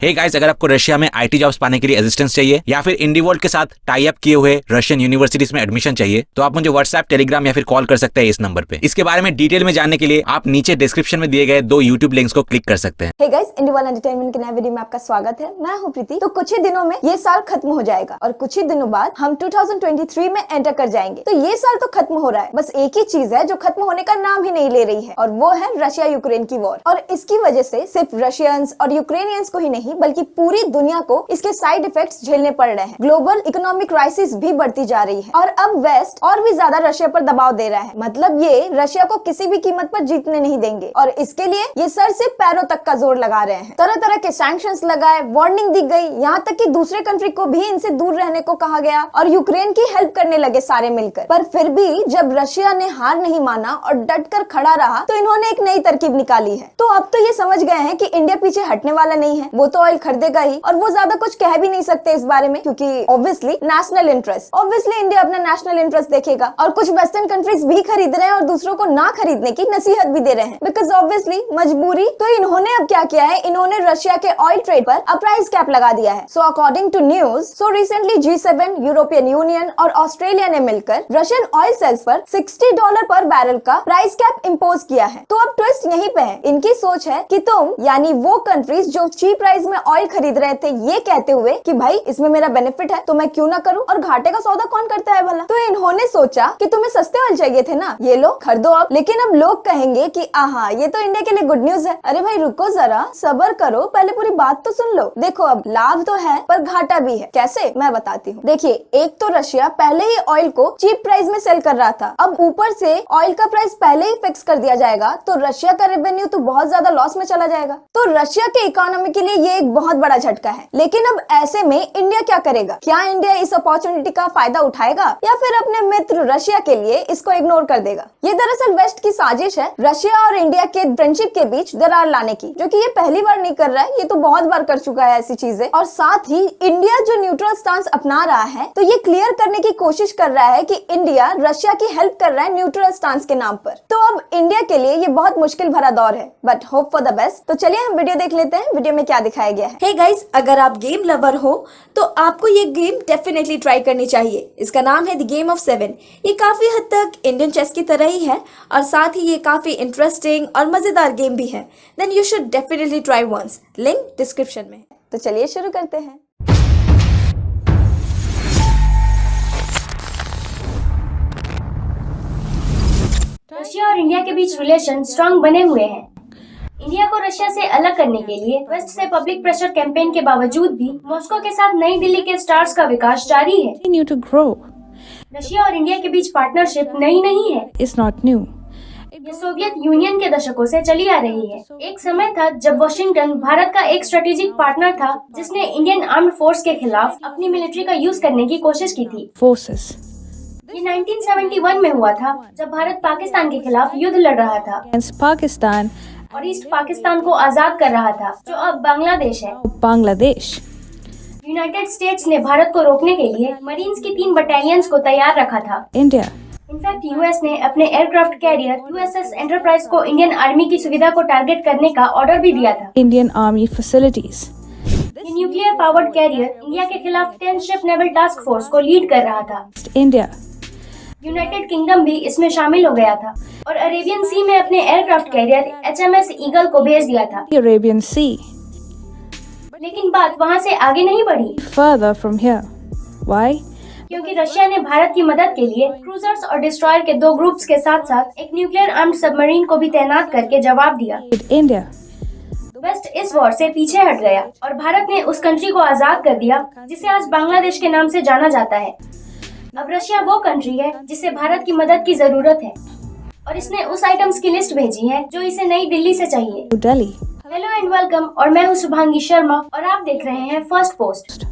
Hey guys, अगर आपको Russia में आईटी जॉब्स पाने के लिए असिस्टेंस चाहिए या फिर इंडीवर्ल्ड के साथ टाई अप किए हुए रशियन यूनिवर्सिटीज में एडमिशन चाहिए तो आप मुझे व्हाट्सएप, टेलीग्राम या फिर कॉल कर सकते हैं इस नंबर पे। इसके बारे में डिटेल में जानने के लिए आप नीचे डिस्क्रिप्शन में दिए गए 2 यूट्यूब लिंक्स को क्लिक कर सकते हैं। हे गाइस, इंडीवर्ल्ड एंटरटेनमेंट के नए वीडियो में आपका स्वागत है। मैं हूं प्रीति। तो कुछ ही दिनों में ये साल खत्म हो जाएगा और कुछ ही दिनों बाद हम 2023 में एंटर कर जाएंगे। तो ये साल तो खत्म हो रहा है, बस एक ही चीज है जो खत्म होने का नाम ही नहीं ले रही है, और वो है रशिया यूक्रेन की वॉर। और इसकी वजह से सिर्फ रशियंस और यूक्रेनियंस को ही नहीं बल्कि पूरी दुनिया को इसके साइड इफेक्ट्स झेलने पड़ रहे हैं। ग्लोबल इकोनॉमिक क्राइसिस भी बढ़ती जा रही है और अब वेस्ट और भी ज्यादा रशिया पर दबाव दे रहा है। मतलब ये रशिया को किसी भी कीमत पर जीतने नहीं देंगे और इसके लिए ये सर से पैरों तक का जोर लगा रहे हैं। तरह तरह के सैंक्शंस लगाए, वार्निंग दी गई, यहाँ तक कि दूसरे कंट्री को भी इनसे दूर रहने को कहा गया और यूक्रेन की हेल्प करने लगे सारे मिलकर। पर फिर भी जब रशिया ने हार नहीं माना और डट कर खड़ा रहा तो इन्होंने एक नई तरकीब निकाली है। तो अब तो ये समझ गए हैं कि इंडिया पीछे हटने वाला नहीं है, वो तो ऑयल खरीदेगा ही और वो ज्यादा कुछ कह भी नहीं सकते इस बारे में, क्योंकि obviously national interest, obviously India अपना नेशनल इंटरेस्ट देखेगा। और कुछ वेस्टर्न कंट्रीज भी खरीद रहे हैं और दूसरों को ना खरीदने की नसीहत भी दे रहे हैं, बिकॉज ऑब्वियसली मजबूरी। तो इन्होंने अब क्या किया है, इन्होंने रशिया के ऑयल ट्रेड पर अ प्राइस कैप लगा दिया है। So according to news, recently G7, European Union और ऑस्ट्रेलिया ने मिलकर रशियन ऑयल सेल्स पर $60 पर बैरल का प्राइस कैप इम्पोज किया है। तो अब ट्विस्ट यहीं पे है। इनकी सोच है कि तुम यानी वो कंट्रीज जो चीप प्राइस में ऑयल खरीद रहे थे, ये कहते हुए कि भाई इसमें मेरा बेनिफिट है तो मैं क्यों ना करूं, और घाटे का सौदा कौन करता है भला। तो इन्होंने सोचा कि तुम्हें सस्ते ऑयल चाहिए थे ना, ये लो खरीदो अब। लेकिन अब लोग कहेंगे कि आहा, ये तो इंडिया के लिए गुड न्यूज है। अरे भाई रुको जरा, सब्र करो, पहले पूरी बात तो सुन लो। देखो अब लाभ तो है पर घाटा भी है। कैसे, मैं बताती हूँ। देखिए, एक तो रशिया पहले ही ऑयल को चीप प्राइस में सेल कर रहा था, अब ऊपर से ऑयल का प्राइस पहले ही फिक्स कर दिया जाएगा तो रशिया का रेवेन्यू तो बहुत ज्यादा लॉस में चला जाएगा। तो रशिया के इकोनॉमी के लिए ये एक बहुत बड़ा झटका है। लेकिन अब ऐसे में इंडिया क्या करेगा? क्या इंडिया इस अपॉर्चुनिटी का फायदा उठाएगा या फिर अपने मित्र रशिया के लिए इसको इग्नोर कर देगा? ये दरअसल वेस्ट की साजिश है रशिया और इंडिया के फ्रेंडशिप के बीच दरार लाने की, जो कि ये पहली बार नहीं कर रहा है, ये तो बहुत बार कर चुका है ऐसी चीजें। और साथ ही इंडिया जो न्यूट्रल स्टांस अपना रहा है तो ये क्लियर करने की कोशिश कर रहा है कि इंडिया रशिया की हेल्प कर रहा है न्यूट्रल स्टांस के नाम पर। तो अब इंडिया के लिए ये बहुत मुश्किल भरा दौर है, but hope for the best. तो चलिए हम वीडियो देख लेते हैं, वीडियो में क्या दिखाया गया है। हे गाइस, अगर आप गेम लवर हो तो आपको ये गेम डेफिनेटली ट्राई करनी चाहिए। इसका नाम है द गेम ऑफ 7। ये काफी हद तक इंडियन चेस की तरह ही है और साथ ही ये काफी इंटरेस्टिंग और मजेदार गेम भी है। Then you should definitely try once. Link description में है। तो चलिए शुरू करते हैं। रशिया और इंडिया के बीच रिलेशन स्ट्रांग बने हुए हैं। इंडिया को रशिया से अलग करने के लिए वेस्ट से पब्लिक प्रेशर कैंपेन के बावजूद भी मॉस्को के साथ नई दिल्ली के स्टार्स का विकास जारी है। Continue to grow. रशिया और इंडिया के बीच पार्टनरशिप नई नहीं है, It's not new. ये सोवियत यूनियन के दशकों से चली आ रही है। एक समय था जब वॉशिंगटन भारत का एक स्ट्रेटेजिक पार्टनर था जिसने इंडियन आर्म्ड फोर्स के खिलाफ अपनी मिलिट्री का यूज करने की कोशिश की थी। Forces. ये 1971 में हुआ था जब भारत पाकिस्तान के खिलाफ युद्ध लड़ रहा था Against Pakistan, और ईस्ट पाकिस्तान को आजाद कर रहा था, जो अब बांग्लादेश है। Bangladesh. यूनाइटेड स्टेट्स ने भारत को रोकने के लिए मरीन्स की 3 बटालियंस को तैयार रखा था। India. इनफैक्ट यूएस ने अपने एयरक्राफ्ट कैरियर USS एंटरप्राइज को इंडियन आर्मी की सुविधा को टारगेट करने का ऑर्डर भी दिया था। Indian Army facilities. ये न्यूक्लियर पावर्ड कैरियर इंडिया के खिलाफ 10 शिप नेवल टास्क फोर्स को लीड कर रहा था। India. यूनाइटेड किंगडम भी इसमें शामिल हो गया था और अरेबियन सी में अपने एयरक्राफ्ट कैरियर HMS ईगल को भेज दिया था। The Arabian Sea. लेकिन बात वहाँ से आगे नहीं बढ़ी, Further from here. Why? क्योंकि रशिया ने भारत की मदद के लिए क्रूजर्स और डिस्ट्रॉयर के 2 ग्रुप्स के साथ साथ एक न्यूक्लियर आर्म्ड सबमरीन को भी तैनात करके जवाब दिया। India. वेस्ट इस वॉर से पीछे हट गया और भारत ने उस कंट्री को आजाद कर दिया जिसे आज बांग्लादेश के नाम से जाना जाता है। अब रशिया वो कंट्री है जिसे भारत की मदद की जरूरत है और इसने उस आइटम्स की लिस्ट भेजी है जो इसे नई दिल्ली से चाहिए। New Delhi. Hello and welcome, और मैं हूँ शुभांगी शर्मा और आप देख रहे हैं फर्स्ट पोस्ट।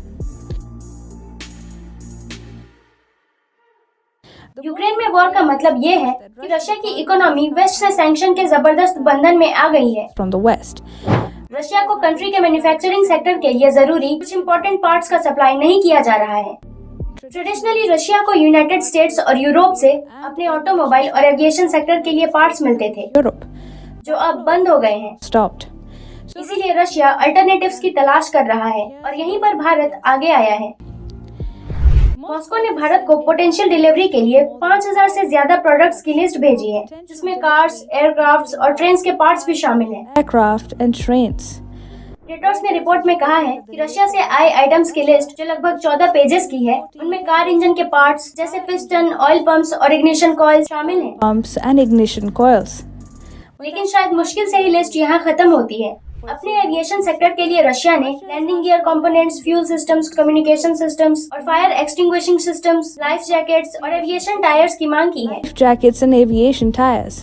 यूक्रेन में वॉर का मतलब ये है कि रशिया की इकोनॉमी वेस्ट से सैंक्शन के जबरदस्त बंधन में आ गई है। From the West. रशिया को कंट्री के मैन्युफैक्चरिंग सेक्टर के लिए जरूरी कुछ इंपॉर्टेंट पार्ट्स का सप्लाई नहीं किया जा रहा है। ट्रेडिशनली रशिया को यूनाइटेड स्टेट्स और यूरोप से अपने ऑटोमोबाइल और एविएशन सेक्टर के लिए पार्ट्स मिलते थे, Europe. जो अब बंद हो गए हैं। Stopped. इसीलिए रशिया अल्टरनेटिव्स की तलाश कर रहा है और यहीं पर भारत आगे आया है। मॉस्को ने भारत को पोटेंशियल डिलीवरी के लिए 5000 से ज्यादा प्रोडक्ट्स की लिस्ट भेजी है, जिसमें कार्स, एयरक्राफ्ट्स और ट्रेन्स के पार्ट्स भी शामिल हैं। Aircraft and trains. रेटर्स ने रिपोर्ट में कहा है कि रशिया से आए आइटम्स की लिस्ट जो लगभग 14 पेजेस की है, उनमें कार इंजन के पार्ट्स जैसे पिस्टन, ऑयल पंप्स और इग्निशन कॉइल्स शामिल हैं। Pumps and ignition coils. लेकिन शायद मुश्किल से ही लिस्ट यहाँ खत्म होती है। अपने एविएशन सेक्टर के लिए रशिया ने landing gear components, fuel systems, communication systems और fire extinguishing systems, life jackets और एविएशन टायर्स की मांग की है। Life jackets and aviation tires.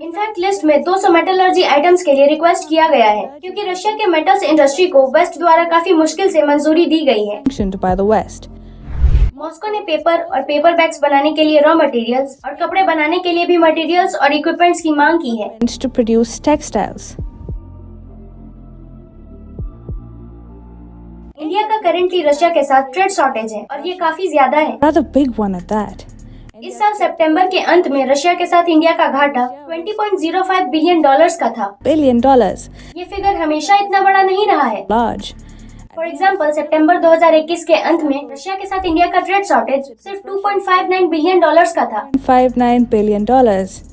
In fact list में 200 मेटलर्जी आइटम्स के लिए रिक्वेस्ट किया गया है, क्योंकि रशिया के मेटल्स इंडस्ट्री को वेस्ट द्वारा काफी मुश्किल से मंजूरी दी गई है। Sanctioned by the West. Moscow ने पेपर और पेपर बैग्स बनाने के लिए रॉ मटेरियल्स और कपड़े बनाने के लिए भी मटेरियल्स और इक्विपमेंट्स की मांग की है। And to produce textiles. India का करेंटली रशिया के साथ ट्रेड शॉर्टेज है और ये काफी ज्यादा है। Rather big one at that. इस साल सितंबर के अंत में रशिया के साथ इंडिया का घाटा $20.05 बिलियन का था। $1 billion. ये फिगर हमेशा इतना बड़ा नहीं रहा है। Large. फॉर एग्जाम्पल, सितंबर 2021 के अंत में रशिया के साथ इंडिया का ट्रेड शॉर्टेज सिर्फ $2.59 बिलियन का था। $59 billion.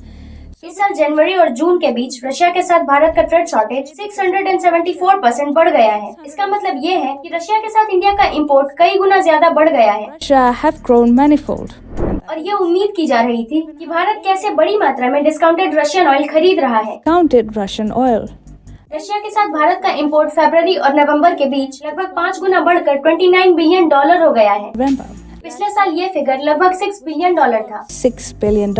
इस साल जनवरी और जून के बीच रशिया के साथ भारत का ट्रेड शॉर्टेज 674% बढ़ गया है। इसका मतलब ये है कि रशिया के साथ इंडिया का इंपोर्ट कई गुना ज्यादा बढ़ गया है Russia have grown manifold. और ये उम्मीद की जा रही थी कि भारत कैसे बड़ी मात्रा में डिस्काउंटेड रशियन ऑयल खरीद रहा है। Counted Russian oil. रशिया के साथ भारत का इंपोर्ट फरवरी और नवंबर के बीच लगभग 5 गुना बढ़कर $29 बिलियन हो गया है। November. पिछले साल ये फिगर लगभग $6 बिलियन था। $6 billion.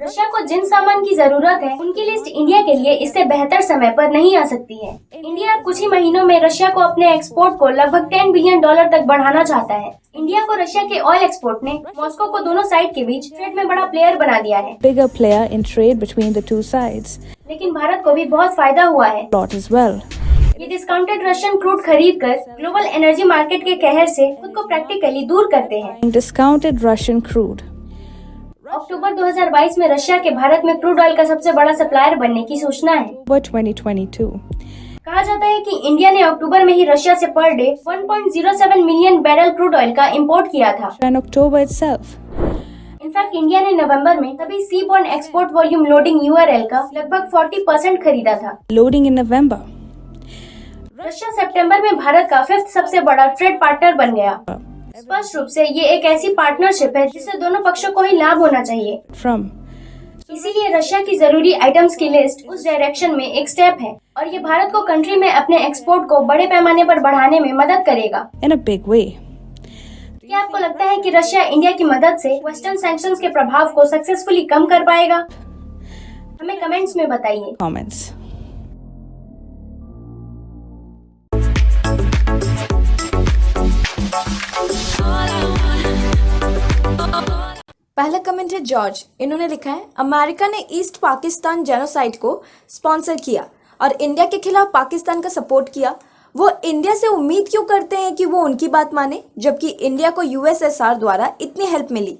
रशिया को जिन सामान की जरूरत है उनकी लिस्ट इंडिया के लिए इससे बेहतर समय पर नहीं आ सकती है। इंडिया अब कुछ ही महीनों में रशिया को अपने एक्सपोर्ट को लगभग $10 बिलियन तक बढ़ाना चाहता है। इंडिया को रशिया के ऑयल एक्सपोर्ट ने मॉस्को को दोनों साइड के बीच ट्रेड में बड़ा प्लेयर बना दिया है। Bigger player in trade between the two sides. लेकिन भारत को भी बहुत फायदा हुआ है। Lot as well. ये डिस्काउंटेड रशियन क्रूड खरीद कर ग्लोबल एनर्जी मार्केट के कहर से खुद को प्रैक्टिकली दूर करते हैं। Discounted Russian crude. अक्टूबर 2022 में रशिया के भारत में क्रूड ऑयल का सबसे बड़ा सप्लायर बनने की सूचना है। October 2022. कहा जाता है कि इंडिया ने अक्टूबर में ही रशिया से per day 1.07 million barrel crude oil का इंपोर्ट किया था। In October itself. In fact India ने नवंबर में सभी सीबोर्न एक्सपोर्ट वॉल्यूम लोडिंग यूआरएल का लगभग 40% खरीदा था। Loading in November. रशिया सितंबर में भारत का 5th सबसे बड़ा ट्रेड पार्टनर बन गया। स्पष्ट रूप से ये एक ऐसी पार्टनरशिप है जिससे दोनों पक्षों को ही लाभ होना चाहिए। From. इसीलिए रशिया की जरूरी आइटम्स की लिस्ट उस डायरेक्शन में एक स्टेप है और ये भारत को कंट्री में अपने एक्सपोर्ट को बड़े पैमाने पर बढ़ाने में मदद करेगा। In a big way. क्या आपको लगता है कि रशिया इंडिया की मदद से वेस्टर्न सैंक्शंस के प्रभाव को सक्सेसफुली कम कर पाएगा? हमें कमेंट्स में बताइए। Comments. पहला कमेंट है जॉर्ज। इन्होंने लिखा है, अमेरिका ने ईस्ट पाकिस्तान जेनोसाइड को स्पॉन्सर किया और इंडिया के खिलाफ पाकिस्तान का सपोर्ट किया। वो इंडिया से उम्मीद क्यों करते हैं कि वो उनकी बात माने, जबकि इंडिया को यूएसएसआर द्वारा इतनी हेल्प मिली?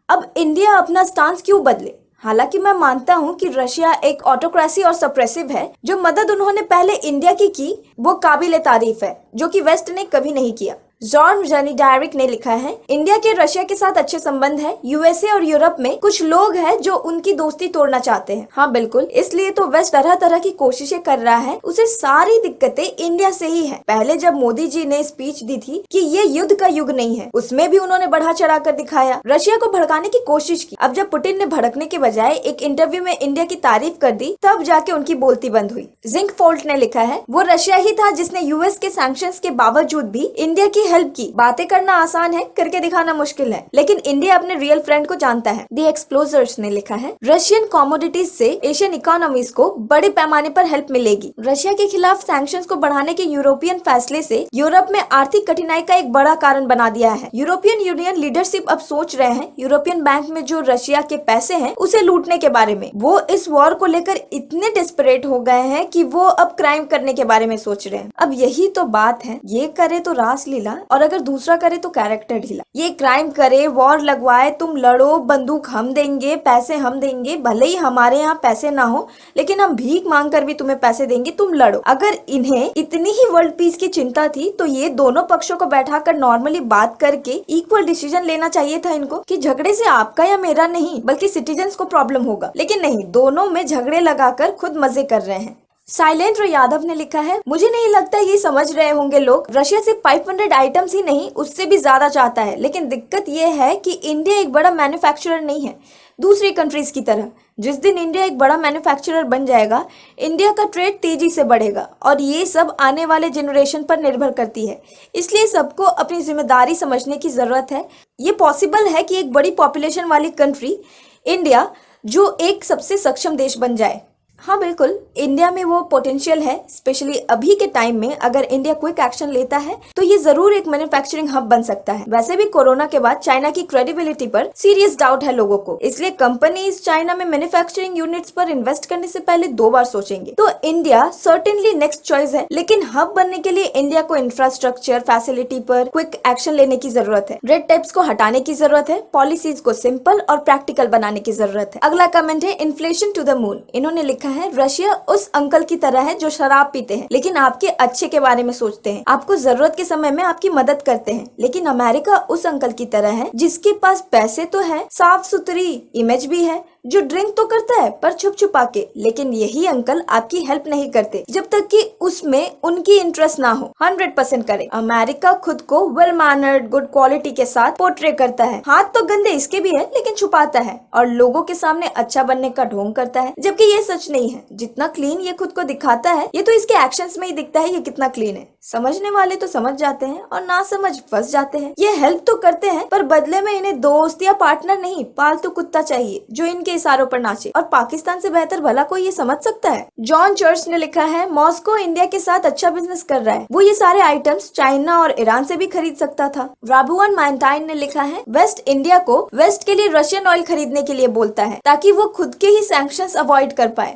अब इंडिया अपना स्टांस क्यों बदले? हालांकि मैं मानता हूं कि रशिया एक ऑटोक्रेसी और सप्रेसिव है। जो मदद उन्होंने पहले इंडिया की वो काबिले तारीफ है, जो कि वेस्ट ने कभी नहीं किया। जॉन जनी डायरिक ने लिखा है, इंडिया के रशिया के साथ अच्छे संबंध है। यूएसए और यूरोप में कुछ लोग हैं जो उनकी दोस्ती तोड़ना चाहते हैं। हाँ बिल्कुल, इसलिए तो वेस्ट तरह तरह की कोशिशें कर रहा है। उसे सारी दिक्कतें इंडिया से ही है। पहले जब मोदी जी ने स्पीच दी थी कि ये युद्ध का युग नहीं है, उसमें भी उन्होंने बढ़ा चढ़ा कर दिखाया, रशिया को भड़काने की कोशिश की। अब जब पुतिन ने भड़कने के बजाय एक इंटरव्यू में इंडिया की तारीफ कर दी, तब जाके उनकी बोलती बंद हुई। जिंक फोल्ट ने लिखा है, वो रशिया ही था जिसने यूएस के सैंक्शंस के बावजूद भी इंडिया की हेल्प की। बातें करना आसान है, करके दिखाना मुश्किल है, लेकिन इंडिया अपने रियल फ्रेंड को जानता है। दी एक्सप्लोजर्स ने लिखा है, रशियन कमोडिटीज से एशियन इकोनॉमीज को बड़े पैमाने पर हेल्प मिलेगी। रशिया के खिलाफ सैंक्शंस को बढ़ाने के यूरोपियन फैसले से यूरोप में आर्थिक कठिनाई का एक बड़ा कारण बना दिया है। यूरोपियन यूनियन लीडरशिप अब सोच रहे हैं यूरोपियन बैंक में जो रशिया के पैसे हैं उसे लूटने के बारे में। वो इस वॉर को लेकर इतने डेस्परेट हो गए हैं कि वो अब क्राइम करने के बारे में सोच रहे हैं। अब यही तो बात है, ये करे तो रासलीला, और अगर दूसरा करे तो कैरेक्टर ढीला। ये क्राइम करे, वॉर लगवाए, तुम लड़ो, बंदूक हम देंगे, पैसे हम देंगे, भले ही हमारे यहाँ पैसे ना हो लेकिन हम भीख मांग कर भी तुम्हें पैसे देंगे, तुम लड़ो। अगर इन्हें इतनी ही वर्ल्ड पीस की चिंता थी तो ये दोनों पक्षों को बैठाकर नॉर्मली बात करके इक्वल डिसीजन लेना चाहिए था इनको कि झगड़े से आपका या मेरा नहीं बल्कि सिटीजन्स को प्रॉब्लम होगा। लेकिन नहीं, दोनों में झगड़े लगाकर खुद मजे कर रहे हैं। साइलेंट यादव ने लिखा है, मुझे नहीं लगता ये समझ रहे होंगे लोग, रशिया सिर्फ 500 आइटम्स ही नहीं उससे भी ज्यादा चाहता है। लेकिन दिक्कत ये है कि इंडिया एक बड़ा मैन्युफैक्चरर नहीं है दूसरी कंट्रीज की तरह। जिस दिन इंडिया एक बड़ा मैन्युफैक्चरर बन जाएगा, इंडिया का ट्रेड तेजी से बढ़ेगा और ये सब आने वाले जनरेशन पर निर्भर करती है। इसलिए सबको अपनी जिम्मेदारी समझने की जरूरत है। ये पॉसिबल है कि एक बड़ी पॉपुलेशन वाली कंट्री इंडिया जो एक सबसे सक्षम देश बन जाए। हाँ बिल्कुल, इंडिया में वो पोटेंशियल है। स्पेशली अभी के टाइम में अगर इंडिया क्विक एक्शन लेता है तो ये जरूर एक मैन्युफैक्चरिंग हब बन सकता है। वैसे भी कोरोना के बाद चाइना की क्रेडिबिलिटी पर सीरियस डाउट है लोगों को, इसलिए कंपनीज चाइना में मैन्युफैक्चरिंग यूनिट्स पर इन्वेस्ट करने से पहले 2 बार सोचेंगे। तो इंडिया सर्टेनली नेक्स्ट चॉइस है, लेकिन हब बनने के लिए इंडिया को इंफ्रास्ट्रक्चर फैसिलिटी पर क्विक एक्शन लेने की जरूरत है। रेड टेप्स को हटाने की जरूरत है, पॉलिसीज को सिंपल और प्रैक्टिकल बनाने की जरूरत है। अगला कमेंट है इन्फ्लेशन टू द मून। इन्होंने लिखा है, रशिया उस अंकल की तरह है जो शराब पीते हैं लेकिन आपके अच्छे के बारे में सोचते हैं, आपको जरूरत के समय में आपकी मदद करते हैं। लेकिन अमेरिका उस अंकल की तरह है जिसके पास पैसे तो है, साफ सुथरी इमेज भी है, जो ड्रिंक तो करता है पर छुप छुपा के, लेकिन यही अंकल आपकी हेल्प नहीं करते जब तक कि उसमें उनकी इंटरेस्ट ना हो। 100% करे। अमेरिका खुद को वेल मैनर्ड गुड क्वालिटी के साथ पोर्ट्रे करता है। हाथ तो गंदे इसके भी है लेकिन छुपाता है और लोगों के सामने अच्छा बनने का ढोंग करता है, जबकि ये सच नहीं है। जितना क्लीन ये खुद को दिखाता है ये तो इसके एक्शंस में ही दिखता है ये कितना क्लीन है। समझने वाले तो समझ जाते हैं और ना समझ फंस जाते हैं। ये हेल्प तो करते हैं पर बदले में इन्हें दोस्त या पार्टनर नहीं, पालतू कुत्ता चाहिए जो इनके इशारों पर नाचे। और पाकिस्तान से बेहतर भला कोई ये समझ सकता है? जॉन चर्च ने लिखा है, मॉस्को इंडिया के साथ अच्छा बिजनेस कर रहा है, वो ये सारे आइटम्स चाइना और ईरान से भी खरीद सकता था। राबुआन माइंटाइन ने लिखा है, वेस्ट इंडिया को वेस्ट के लिए रशियन ऑयल खरीदने के लिए बोलता है ताकि वो खुद के ही सैंक्शंस अवॉइड कर पाए।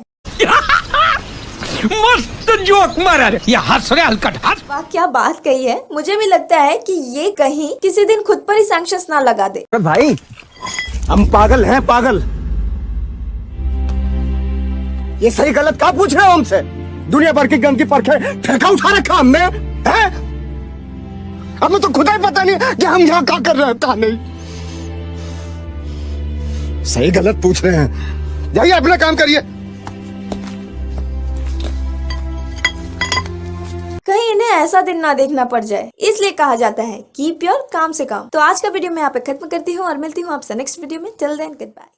मस्त जोक मारा रे, ये हंस रहे हलकट हंस। वाह क्या बात कही है। मुझे भी लगता है कि ये कहीं किसी दिन खुद पर ही सैंक्शंस ना लगा दे। भाई हम पागल हैं, पागल। ये सही गलत क्या पूछ रहे हो हमसे? दुनिया भर की गंदगी परखे ठेका उठा रखा हमने, हैं? हमें तो खुदा ही पता नहीं कि हम यहाँ क्या कर रहे हैं, क्या नहीं। सही गलत पूछ रहे हैं, जाइए अपना काम करिए। कहीं इन्हें ऐसा दिन ना देखना पड़ जाए, इसलिए कहा जाता है कीप योर काम से काम। तो आज का वीडियो मैं यहाँ पे खत्म करती हूँ और मिलती हूँ आपसे नेक्स्ट वीडियो में। Till then good bye.